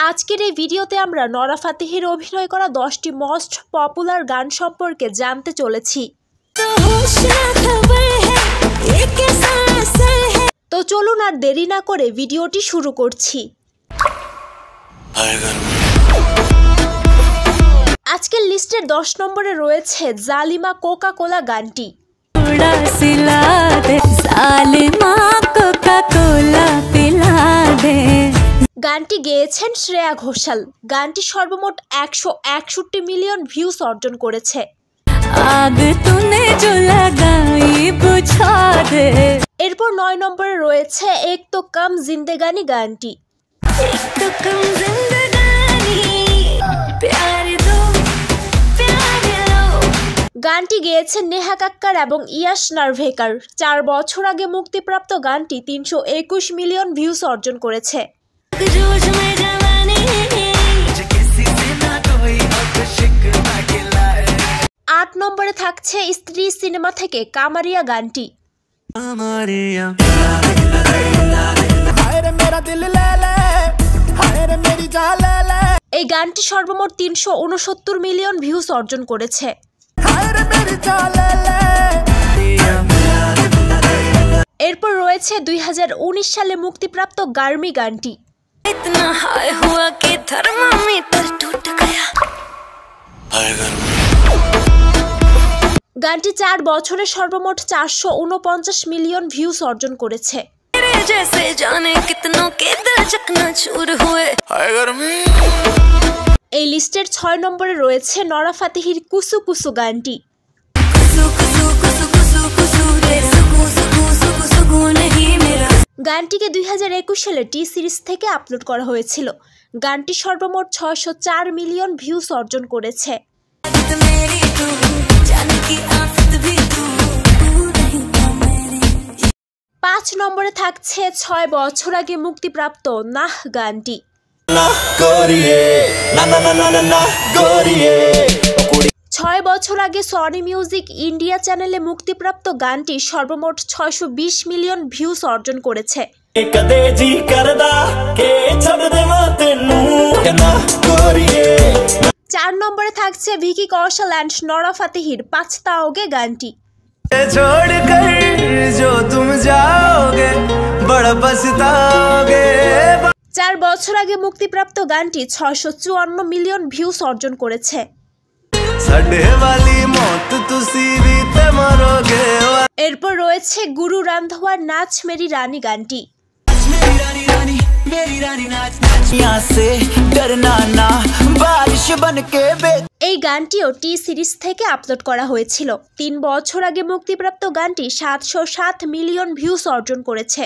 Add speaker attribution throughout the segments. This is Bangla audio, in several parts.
Speaker 1: আজকের এই ভিডিওতে আমরা নরা ফাতেহির অভিনয় করা 10টি মোস্ট পপুলার গান সম্পর্কে জানতে চলেছি। তো চলুন আর দেরি না করে ভিডিওটি শুরু করছি। আজকের লিস্টের 10 নম্বরে রয়েছে জালিমা কোকা কোলা গানটি। গানটি গেয়েছেন শ্রেয়া ঘোষাল। গানটি সর্বমোট 161 মিলিয়ন ভিউজ অর্জন করেছে। এরপর 9 নম্বরে রয়েছে এক তো কম জিন্দেগানি গানটি। গানটি গেয়েছেন নেহা কাক্কার এবং ইয়াশ নারভেকার। 4 বছর আগে মুক্তিপ্রাপ্ত গানটি 321 মিলিয়ন ভিউজ অর্জন করেছে। 8 নম্বরে থাকছে স্ত্রী সিনেমা থেকে কামারিয়া গানটি। এই গানটি সর্বমোট 369 মিলিয়ন ভিউজ অর্জন করেছে। এরপর রয়েছে 2019 সালে মুক্তিপ্রাপ্ত গার্মি গানটি। গানটি 4 বছরে সর্বমোট 449 মিলিয়ন ভিউজ অর্জন করেছে। এই লিস্টের 6 নম্বরে রয়েছে নরা ফাতেহির কুসু কুসু গানটি। গানটিকে 2021 সালে টি সিরিজ থেকে আপলোড করা হয়েছিল। গানটি সর্বমোট 604 মিলিয়ন ভিউজ অর্জন করেছে। 5 নম্বরে থাকছে 6 বছর আগে মুক্তিপ্রাপ্ত নাহ গানটি। 6 বছর আগে সনি মিউজিক ইন্ডিয়া চ্যানেলে মুক্তিপ্রাপ্ত গানটি সর্বমোট 620 মিলিয়ন ভিউজ অর্জন করেছে। 4 নম্বরে থাকছে ভিকি কৌশল অ্যান্ড নরা ফাতেহির পাছতাওগে গানটি। 4 বছর আগে মুক্তিপ্রাপ্ত গানটি 654 মিলিয়ন ভিউজ অর্জন করেছে। এরপর রয়েছে গুরু রান্ধাওয়ার নাচ মেরি রানী গানটি। এই গানটিও টি সিরিজ থেকে আপলোড করা হয়েছিল। 3 বছর আগে মুক্তিপ্রাপ্ত গানটি 707 মিলিয়ন ভিউজ অর্জন করেছে।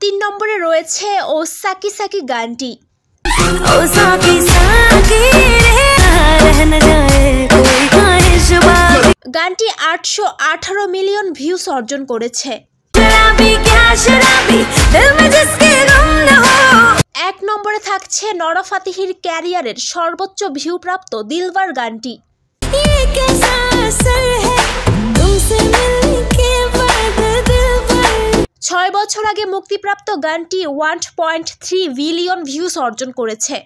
Speaker 1: 3 নম্বরে রয়েছে ও সাকি সাকি গানটি। গানটি 818 মিলিয়ন ভিউজ অর্জন করেছে। 1 নম্বরে থাকছে নরা ফাতেহির ক্যারিয়ারের সর্বোচ্চ ভিউ প্রাপ্ত দিলবার গানটি। 6 বছর আগে মুক্তিপ্রাপ্ত গানটি 1.3 বিলিয়ন ভিউজ অর্জন করেছে।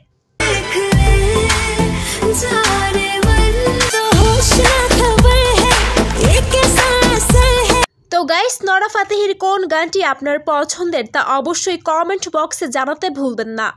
Speaker 1: তো গাইস, নরা ফাতেহির কোন গানটি আপনার পছন্দের তা অবশ্যই কমেন্ট বক্সে জানাতে ভুলবেন না।